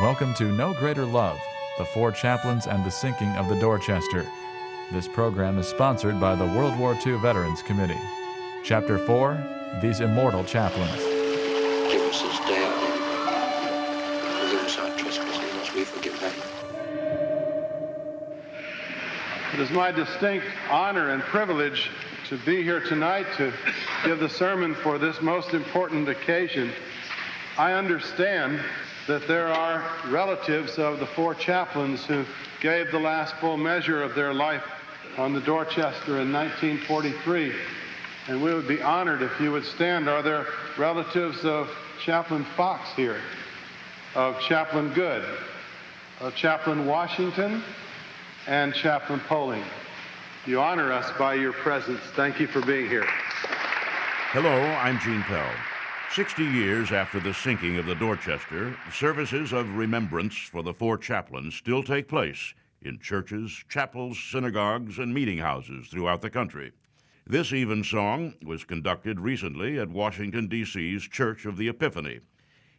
Welcome to No Greater Love, the Four Chaplains and the Sinking of the Dorchester. This program is sponsored by the World War II Veterans Committee. Chapter 4, These Immortal Chaplains. Give us this day our daily bread. Forgive us our trespasses as we forgive them. It is my distinct honor and privilege to be here tonight to give the sermon for this most important occasion. I understand that there are relatives of the four chaplains who gave the last full measure of their life on the Dorchester in 1943. And we would be honored if you would stand. Are there relatives of Chaplain Fox here, of Chaplain Good, of Chaplain Washington, and Chaplain Poling? You honor us by your presence. Thank you for being here. Hello, I'm Gene Pell. 60 years after the sinking of the Dorchester, services of remembrance for the four chaplains still take place in churches, chapels, synagogues, and meeting houses throughout the country. This evensong was conducted recently at Washington, D.C.'s Church of the Epiphany.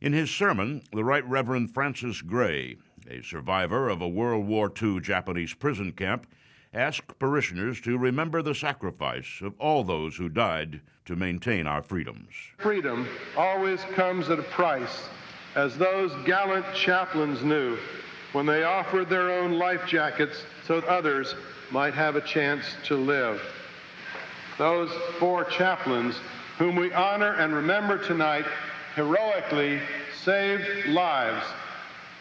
In his sermon, the Right Reverend Francis Gray, a survivor of a World War II Japanese prison camp, asked parishioners to remember the sacrifice of all those who died to maintain our freedoms. Freedom always comes at a price, as those gallant chaplains knew when they offered their own life jackets so others might have a chance to live. Those four chaplains, whom we honor and remember tonight, heroically saved lives,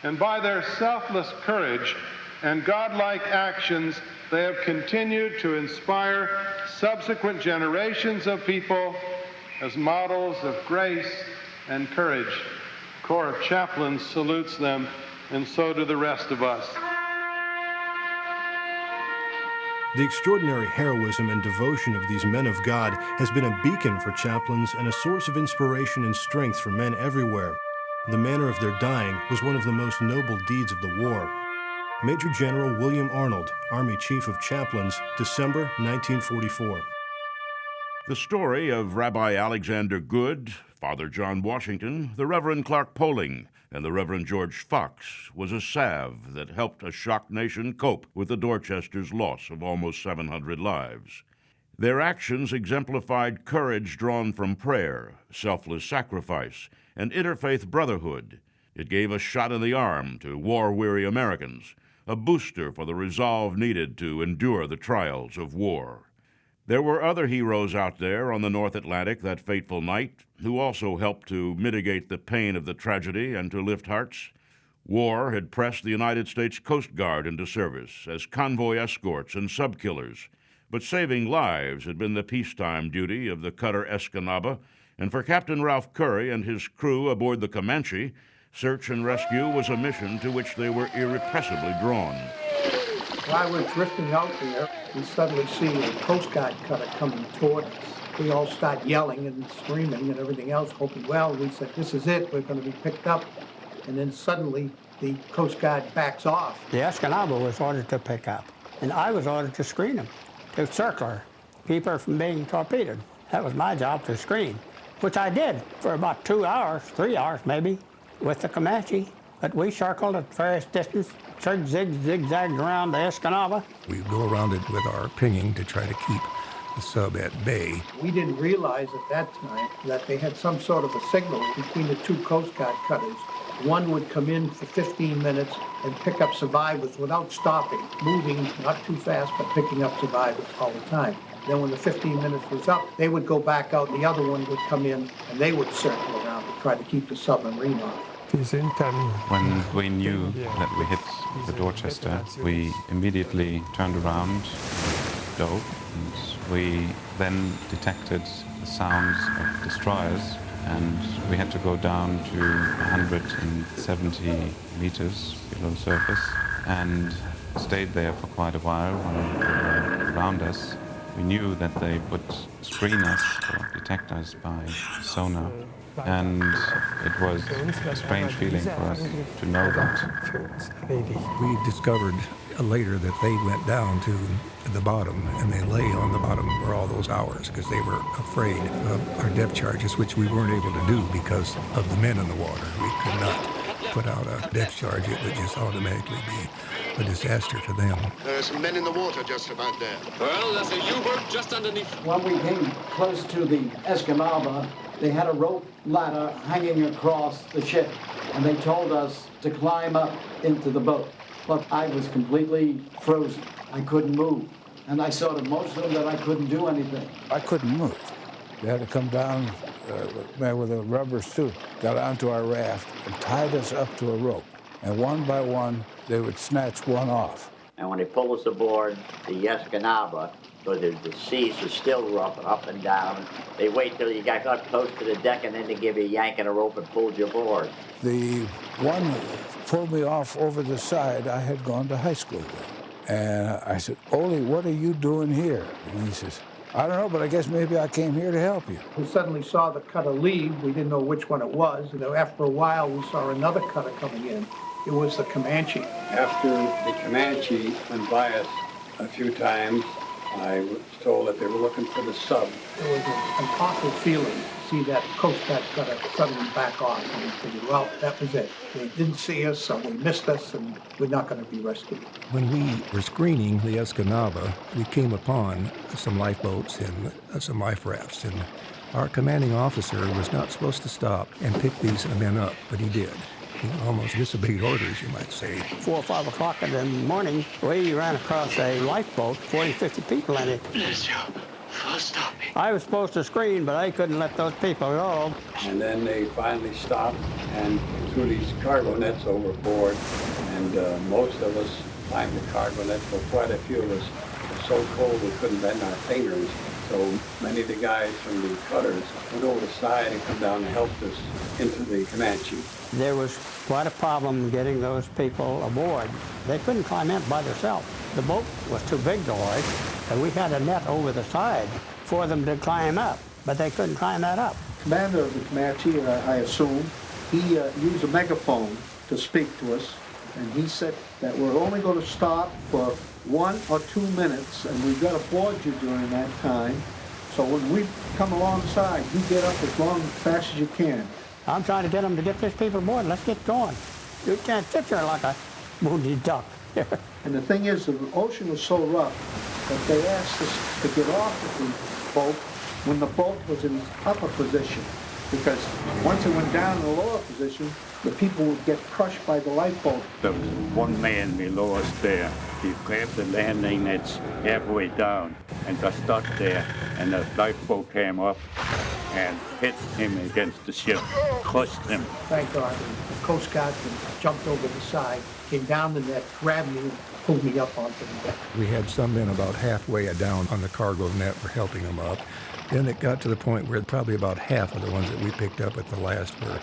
and by their selfless courage and godlike actions, they have continued to inspire subsequent generations of people as models of grace and courage. The Corps of Chaplains salutes them, and so do the rest of us. The extraordinary heroism and devotion of these men of God has been a beacon for chaplains and a source of inspiration and strength for men everywhere. The manner of their dying was one of the most noble deeds of the war. Major General William Arnold, Army Chief of Chaplains, December 1944. The story of Rabbi Alexander Good, Father John Washington, the Reverend Clark Poling, and the Reverend George Fox was a salve that helped a shocked nation cope with the Dorchester's loss of almost 700 lives. Their actions exemplified courage drawn from prayer, selfless sacrifice, and interfaith brotherhood. It gave a shot in the arm to war-weary Americans, a booster for the resolve needed to endure the trials of war. There were other heroes out there on the North Atlantic that fateful night who also helped to mitigate the pain of the tragedy and to lift hearts. War had pressed the United States Coast Guard into service as convoy escorts and sub-killers, but saving lives had been the peacetime duty of the cutter Escanaba, and for Captain Ralph Curry and his crew aboard the Comanche, search and rescue was a mission to which they were irrepressibly drawn. While we're drifting out there, we suddenly see a Coast Guard cutter coming toward us. We all start yelling and screaming and everything else, hoping, well, we said, this is it, we're going to be picked up. And then suddenly the Coast Guard backs off. The Escanaba was ordered to pick up, and I was ordered to screen them, to circle her, keep her from being torpedoed. That was my job, to screen, which I did for about 2 hours, 3 hours maybe, with the Comanche. But we circled at various distance, zigzagged around the Escanaba. We go around it with our pinging to try to keep the sub at bay. We didn't realize at that time that they had some sort of a signal between the two Coast Guard cutters. One would come in for 15 minutes and pick up survivors without stopping, moving not too fast, but picking up survivors all the time. Then when the 15 minutes was up, they would go back out, and the other one would come in, and they would circle around to try to keep the submarine off. When we knew that we hit the Dorchester, we immediately turned around, dove, and we then detected the sounds of destroyers, and we had to go down to 170 meters below surface and stayed there for quite a while when they were around us. We knew that they would screen us or detect us by sonar. And it was a strange feeling for us to know that. We discovered later that they went down to the bottom, and they lay on the bottom for all those hours because they were afraid of our depth charges, which we weren't able to do because of the men in the water. We could not put out a depth charge, it would just automatically be a disaster for them. There are some men in the water just about there. Well, there's a U-boat just underneath. When we came close to the Escanaba, they had a rope ladder hanging across the ship, and they told us to climb up into the boat. But I was completely frozen. I couldn't move. And I saw to most of them that I couldn't do anything. I couldn't move. They had to come down with a rubber suit, got onto our raft, and tied us up to a rope. And one by one, they would snatch one off. And when they pulled us aboard the Escanaba, so the seas were still rough up and down, they wait till you got up close to the deck and then they give you a yank and a rope and pulled you aboard. The one that pulled me off over the side, I had gone to high school with. And I said, Ole, what are you doing here? And he says, I don't know, but I guess maybe I came here to help you. We suddenly saw the cutter leave. We didn't know which one it was. And after a while, we saw another cutter coming in. It was the Comanche. After the Comanche went by us a few times, I was told that they were looking for the sub. It was an awful feeling to see that Coast Guard cutter suddenly back off. And we figured, well, that was it. They didn't see us, so they missed us, and we're not going to be rescued. When we were screening the Escanaba, we came upon some lifeboats and some life rafts, and our commanding officer was not supposed to stop and pick these men up, but he did. He almost disobeyed orders, you might say. 4 or 5 o'clock in the morning, we ran across a lifeboat, 40, 50 people in it. I was supposed to screen, but I couldn't let those people go. And then they finally stopped and threw these cargo nets overboard. And most of us climbed the cargo nets, but quite a few of us were so cold we couldn't bend our fingers. So many of the guys from the cutters went over the side and come down and helped us into the Comanche. There was quite a problem getting those people aboard. They couldn't climb in by themselves. The boat was too big to hoist, and we had a net over the side for them to climb up, but they couldn't climb that up. Commander of the Comanche, I assume, he used a megaphone to speak to us, and he said that we're only going to stop for 1 or 2 minutes, and we've got to board you during that time. So when we come alongside, you get up as fast as you can. I'm trying to get them to get these people aboard. Let's get going. You can't sit there like a wounded duck. And the thing is, the ocean was so rough that they asked us to get off of the boat when the boat was in upper position. Because once it went down in the lower position, the people would get crushed by the lifeboat. There was one man below us there. He grabbed the landing nets halfway down and got stuck there. And the lifeboat came up and hit him against the ship, crushed him. Thank God, the Coast Guard jumped over the side, came down the net, grabbed me, and pulled me up onto the deck. We had some men about halfway down on the cargo net were helping them up. Then it got to the point where probably about half of the ones that we picked up at the last were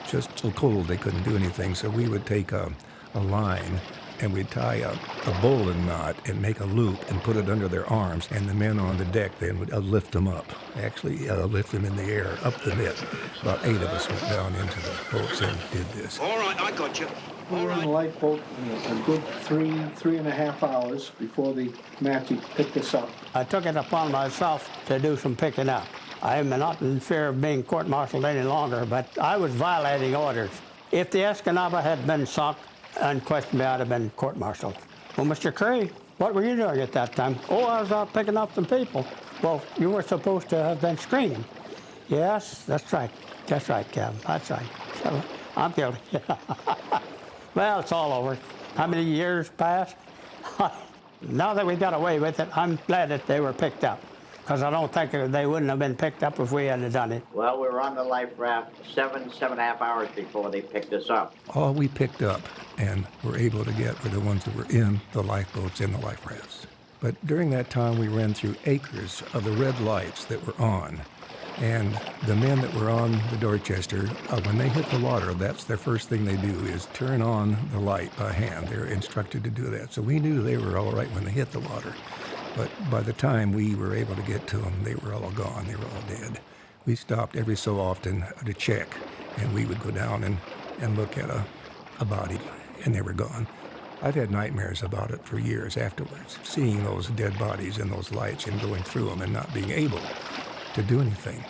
just so cold they couldn't do anything. So we would take a line and we'd tie a bowline knot and make a loop and put it under their arms. And the men on the deck then would lift them up, actually lift them in the air up the net. About 8 of us went down into the boats and did this. All right, I got you. We were in the lifeboat a good 3.5 hours before the Comanche picked us up. I took it upon myself to do some picking up. I am not in fear of being court-martialed any longer, but I was violating orders. If the Escanaba had been sunk, unquestionably I'd have been court-martialed. Well, Mr. Curry, what were you doing at that time? Oh, I was out picking up some people. Well, you were supposed to have been screening. Yes, that's right. That's right, Captain. That's right. So, I'm guilty. Well, it's all over. How many years passed? Now that we got away with it, I'm glad that they were picked up, because I don't think they wouldn't have been picked up if we hadn't done it. Well, we were on the life raft 7.5 hours before they picked us up. All we picked up and were able to get were the ones that were in the lifeboats in the life rafts. But during that time, we ran through acres of the red lights that were on. And the men that were on the Dorchester, when they hit the water, that's their first thing they do is turn on the light by hand. They're instructed to do that. So we knew they were all right when they hit the water. But by the time we were able to get to them, they were all gone. They were all dead. We stopped every so often to check, and we would go down and look at a body, and they were gone. I've had nightmares about it for years afterwards, seeing those dead bodies in those lights and going through them and not being able to do anything.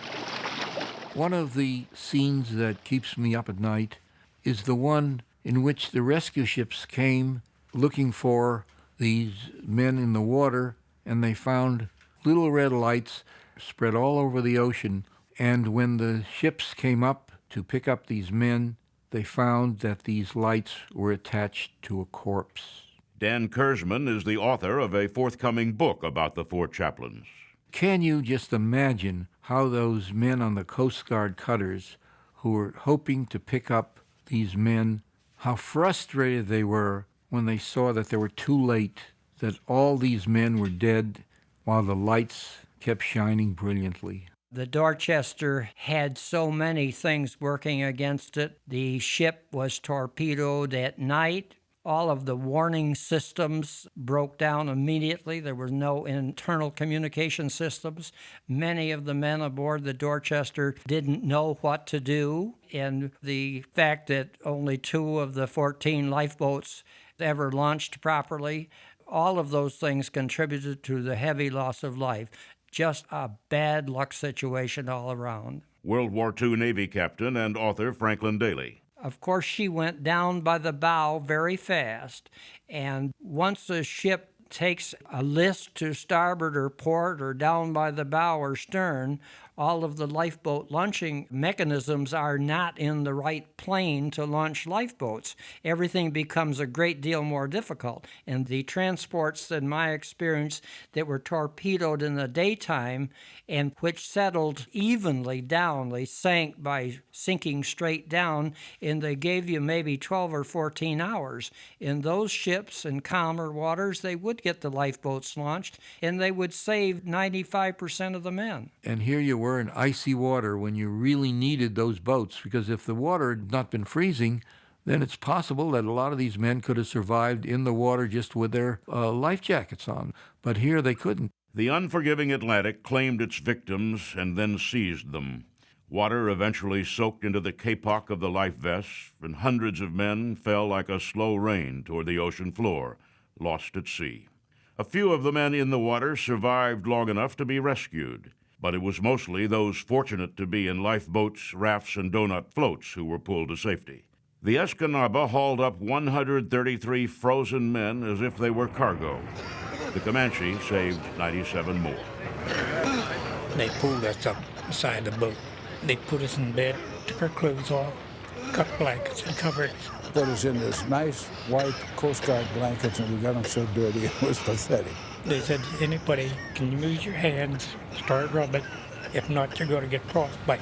One of the scenes that keeps me up at night is the one in which the rescue ships came looking for these men in the water, and they found little red lights spread all over the ocean. And when the ships came up to pick up these men, they found that these lights were attached to a corpse. Dan Kersman is the author of a forthcoming book about the four chaplains. Can you just imagine how those men on the Coast Guard cutters who were hoping to pick up these men, how frustrated they were when they saw that they were too late, that all these men were dead while the lights kept shining brilliantly? The Dorchester had so many things working against it. The ship was torpedoed at night. All of the warning systems broke down immediately. There were no internal communication systems. Many of the men aboard the Dorchester didn't know what to do. And the fact that only 2 of the 14 lifeboats ever launched properly, all of those things contributed to the heavy loss of life. Just a bad luck situation all around. World War II Navy captain and author Franklin Daly. Of course, she went down by the bow very fast, and once the ship takes a list to starboard or port or down by the bow or stern, all of the lifeboat launching mechanisms are not in the right plane to launch lifeboats. Everything becomes a great deal more difficult. And the transports, in my experience, that were torpedoed in the daytime and which settled evenly down, they sank by sinking straight down, and they gave you maybe 12 or 14 hours. In those ships in calmer waters, they would get the lifeboats launched, and they would save 95% of the men. And here you were in icy water when you really needed those boats, because if the water had not been freezing, then it's possible that a lot of these men could have survived in the water just with their life jackets on. But here they couldn't. The unforgiving Atlantic claimed its victims and then seized them. Water eventually soaked into the kapok of the life vests, and hundreds of men fell like a slow rain toward the ocean floor, lost at sea. A few of the men in the water survived long enough to be rescued, but it was mostly those fortunate to be in lifeboats, rafts, and donut floats who were pulled to safety. The Escanaba hauled up 133 frozen men as if they were cargo. The Comanche saved 97 more. They pulled us up beside the boat. They put us in bed, took our clothes off, cut blankets, and covered us. Put us in this nice white Coast Guard blankets, and we got them so dirty it was pathetic. They said, anybody, can you move your hands, start rubbing? If not, you're going to get frostbite.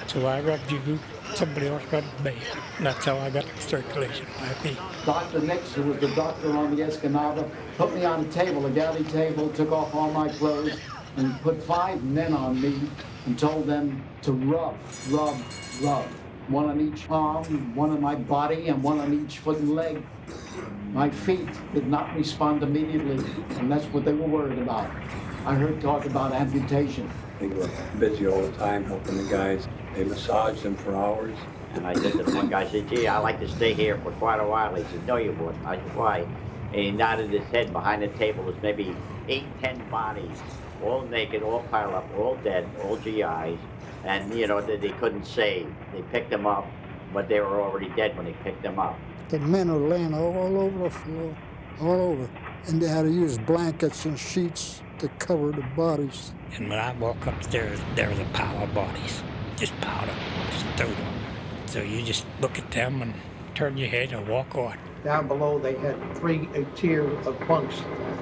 So I rubbed you, somebody else rubbed me. And that's how I got the circulation in my feet. Dr. Nix, who was the doctor on the Escanaba, put me on a table, a galley table, took off all my clothes, and put 5 men on me and told them to rub. One on each arm, one on my body, and one on each foot and leg. My feet did not respond immediately, and that's what they were worried about. I heard talk about amputation. They were busy all the time helping the guys. They massaged them for hours. And I said to the one guy, I said, gee, I'd like to stay here for quite a while. He said, no, you wouldn't. I said, why? And he nodded his head. Behind the table was maybe 8, 10 bodies, all naked, all piled up, all dead, all GIs. And, you know, they couldn't save. They picked them up, but they were already dead when they picked them up. The men were laying all over the floor, all over. And they had to use blankets and sheets to cover the bodies. And when I walk upstairs, there was a pile of bodies, just piled up, just thrown on. So you just look at them and turn your head and walk on. Down below, they had a tier of bunks,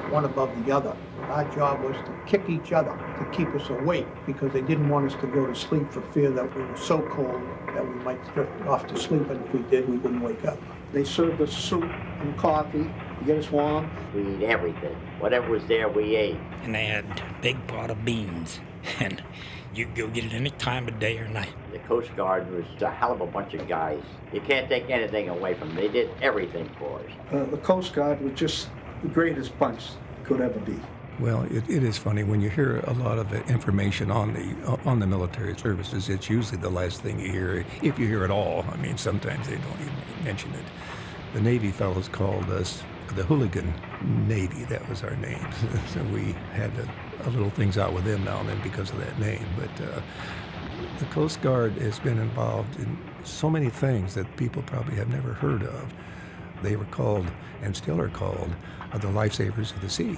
one above the other. Our job was to kick each other to keep us awake because they didn't want us to go to sleep for fear that we were so cold that we might drift off to sleep, and if we did, we wouldn't wake up. They served us soup and coffee to get us warm. We ate everything. Whatever was there, we ate. And they had a big pot of beans, and you could go get it any time of day or night. The Coast Guard was a hell of a bunch of guys. You can't take anything away from them. They did everything for us. The Coast Guard was just the greatest bunch could ever be. Well, it is funny when you hear a lot of the information on the military services. It's usually the last thing you hear, if you hear it all. I mean, sometimes they don't even mention it. The Navy fellows called us the Hooligan Navy. That was our name. So we had a little things out with them now and then because of that name. But The Coast Guard has been involved in so many things that people probably have never heard of. They were called, and still are called, the lifesavers of the sea.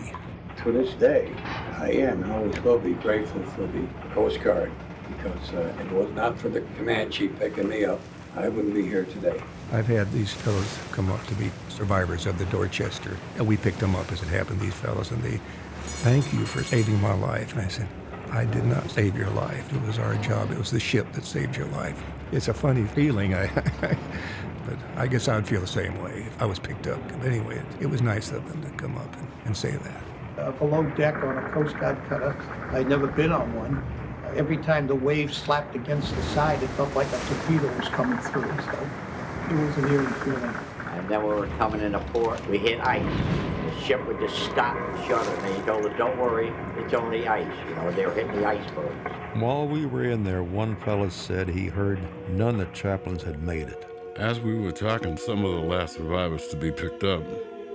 To this day, I am and always will be grateful for the Coast Guard, because if it was not for the command chief picking me up, I wouldn't be here today. I've had these fellows come up to me, survivors of the Dorchester, and we picked them up as it happened, these fellows, and they, thank you for saving my life. And I said, I did not save your life. It was our job. It was the ship that saved your life. It's a funny feeling, but I guess I would feel the same way if I was picked up. But anyway, it was nice of them to come up and say that. Below deck on a Coast Guard cutter, I'd never been on one. Every time the waves slapped against the side, it felt like a torpedo was coming through. So it was an eerie feeling. And then we were coming into port, we hit ice. The ship would just stop and shudder, and they told us, don't worry, it's only ice. You know, they were hitting the icebergs. While we were in there, one fellow said he heard none of the chaplains had made it. As we were talking some of the last survivors to be picked up,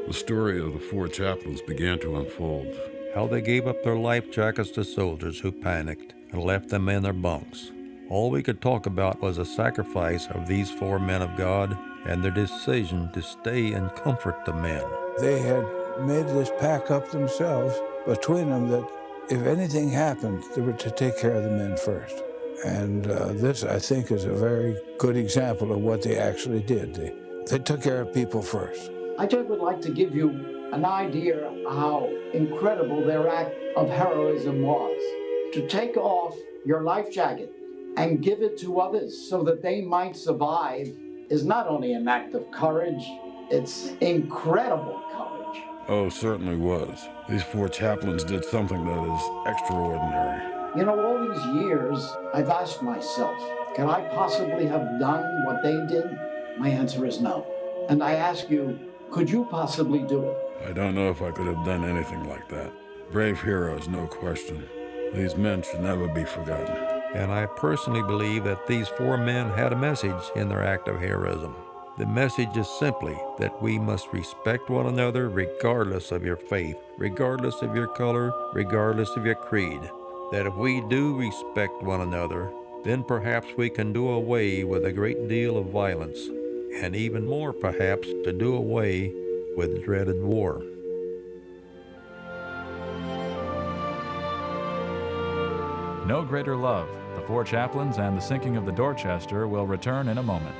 the story of the 4 chaplains began to unfold. How they gave up their life jackets to soldiers who panicked and left them in their bunks. All we could talk about was the sacrifice of these 4 men of God and their decision to stay and comfort the men. They had made this pack up themselves between them that if anything happened, they were to take care of the men first. And this, I think, is a very good example of what they actually did. They took care of people first. I just would like to give you an idea of how incredible their act of heroism was. To take off your life jacket and give it to others so that they might survive is not only an act of courage, it's incredible courage. Oh, certainly was. These 4 chaplains did something that is extraordinary. You know, all these years, I've asked myself, can I possibly have done what they did? My answer is no. And I ask you, could you possibly do it? I don't know if I could have done anything like that. Brave heroes, no question. These men should never be forgotten. And I personally believe that these 4 men had a message in their act of heroism. The message is simply that we must respect one another regardless of your faith, regardless of your color, regardless of your creed. That if we do respect one another, then perhaps we can do away with a great deal of violence, and even more perhaps to do away with dreaded war. No Greater Love, The 4 Chaplains and the Sinking of the Dorchester will return in a moment.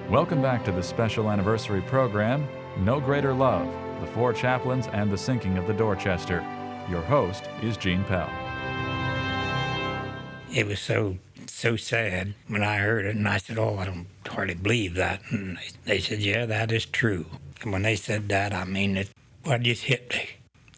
Welcome back to the special anniversary program, No Greater Love, The 4 Chaplains and the Sinking of the Dorchester. Your host is Gene Pell. It was so sad when I heard it, and I said, oh, I don't hardly believe that. And they said, yeah, that is true. And when they said that, I mean, it just hit me.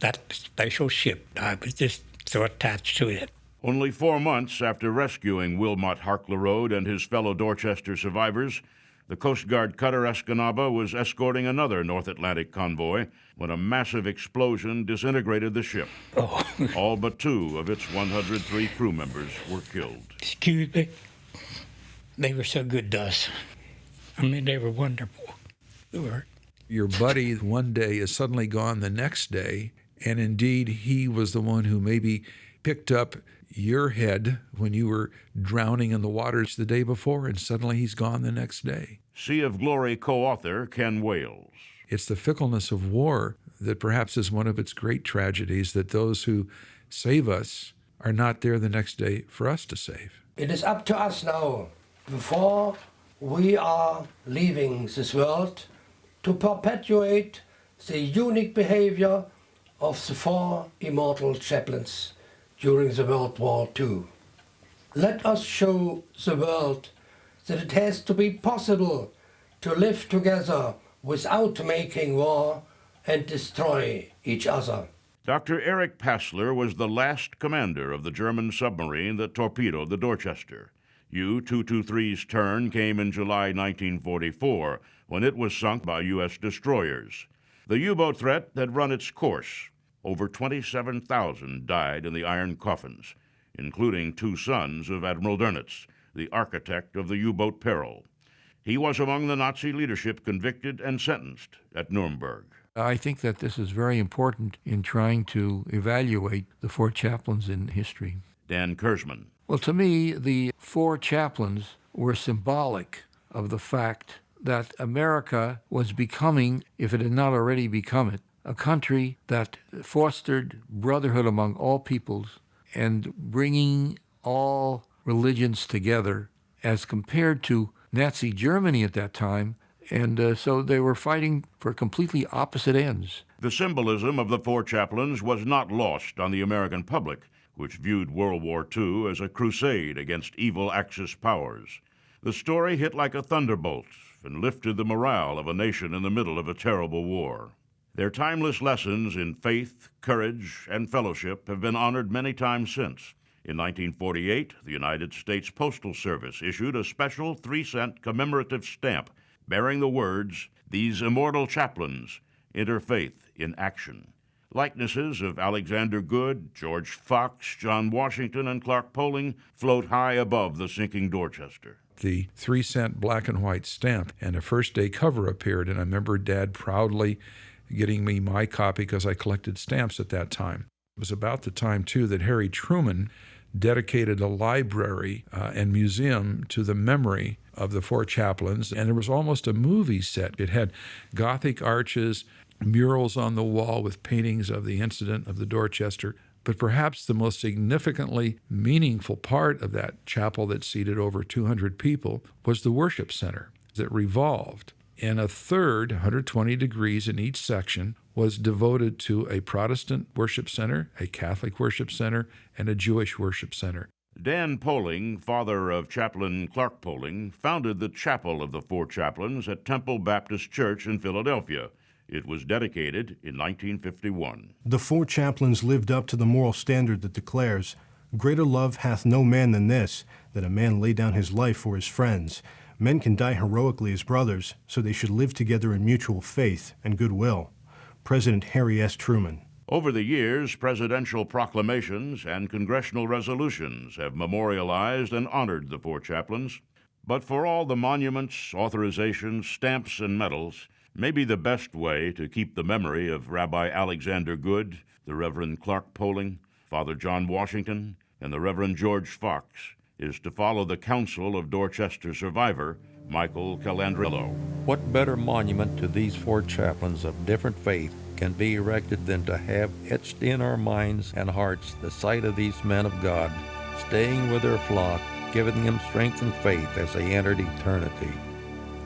That special ship, I was just so attached to it. Only 4 months after rescuing Wilmot Harklerode and his fellow Dorchester survivors, the Coast Guard cutter Escanaba was escorting another North Atlantic convoy when a massive explosion disintegrated the ship. Oh. All but 2 of its 103 crew members were killed. Excuse me. They were so good to us. I mean, they were wonderful. They were. Your buddy one day is suddenly gone the next day, and indeed he was the one who maybe picked up your head when you were drowning in the waters the day before, and suddenly he's gone the next day. Sea of Glory co-author Ken Wales. It's the fickleness of war that perhaps is one of its great tragedies, that those who save us are not there the next day for us to save. It is up to us now, before we are leaving this world, to perpetuate the unique behavior of the 4 immortal chaplains during the World War II. Let us show the world that it has to be possible to live together without making war and destroy each other. Dr. Eric Passler was the last commander of the German submarine that torpedoed the Dorchester. U-223's turn came in July 1944, when it was sunk by U.S. destroyers. The U-boat threat had run its course. Over 27,000 died in the iron coffins, including 2 sons of Admiral Dönitz, the architect of the U-boat peril. He was among the Nazi leadership convicted and sentenced at Nuremberg. I think that this is very important in trying to evaluate the four chaplains in history. Dan Kersman. Well, to me, the four chaplains were symbolic of the fact that America was becoming, if it had not already become it, a country that fostered brotherhood among all peoples and bringing all religions together as compared to Nazi Germany at that time. And so they were fighting for completely opposite ends. The symbolism of the four chaplains was not lost on the American public, which viewed World War II as a crusade against evil Axis powers. The story hit like a thunderbolt and lifted the morale of a nation in the middle of a terrible war. Their timeless lessons in faith, courage, and fellowship have been honored many times since. In 1948, the United States Postal Service issued a special 3-cent commemorative stamp bearing the words, "These Immortal Chaplains, Interfaith in Action." Likenesses of Alexander Good, George Fox, John Washington, and Clark Poling float high above the sinking Dorchester. The 3-cent black and white stamp and a first day cover appeared, and I remember Dad proudly getting me my copy because I collected stamps at that time. It was about the time, too, that Harry Truman dedicated a library and museum to the memory of the four chaplains, and there was almost a movie set. It had Gothic arches, murals on the wall with paintings of the incident of the Dorchester. But perhaps the most significantly meaningful part of that chapel that seated over 200 people was the worship center that revolved. And a third, 120 degrees in each section, was devoted to a Protestant worship center, a Catholic worship center, and a Jewish worship center. Dan Poling, father of Chaplain Clark Poling, founded the Chapel of the Four Chaplains at Temple Baptist Church in Philadelphia. It was dedicated in 1951. The four chaplains lived up to the moral standard that declares, "Greater love hath no man than this, that a man lay down his life for his friends." Men can die heroically as brothers, so they should live together in mutual faith and goodwill. President Harry S. Truman. Over the years, presidential proclamations and congressional resolutions have memorialized and honored the four chaplains. But for all the monuments, authorizations, stamps, and medals, maybe the best way to keep the memory of Rabbi Alexander Good, the Reverend Clark Poling, Father John Washington, and the Reverend George Fox is to follow the counsel of Dorchester survivor Michael Calandrillo. What better monument to these four chaplains of different faith can be erected than to have etched in our minds and hearts the sight of these men of God, staying with their flock, giving them strength and faith as they entered eternity.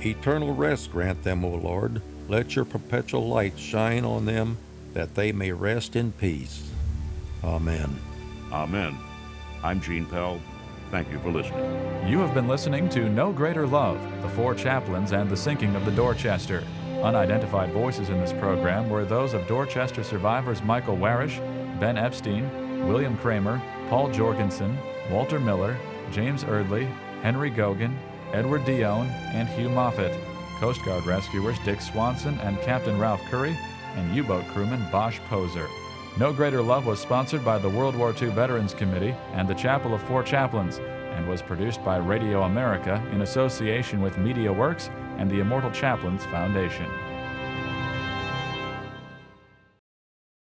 Eternal rest grant them, O Lord. Let your perpetual light shine on them, that they may rest in peace. Amen. Amen. I'm Gene Pell. Thank you for listening. You have been listening to No Greater Love, the Four Chaplains and the Sinking of the Dorchester. Unidentified voices in this program were those of Dorchester survivors Michael Warish, Ben Epstein, William Kramer, Paul Jorgensen, Walter Miller, James Erdley, Henry Gogan, Edward Dione, and Hugh Moffett, Coast Guard rescuers Dick Swanson and Captain Ralph Curry, and U-boat crewman Bosch Poser. No Greater Love was sponsored by the World War II Veterans Committee and the Chapel of Four Chaplains, and was produced by Radio America in association with Media Works and the Immortal Chaplains Foundation.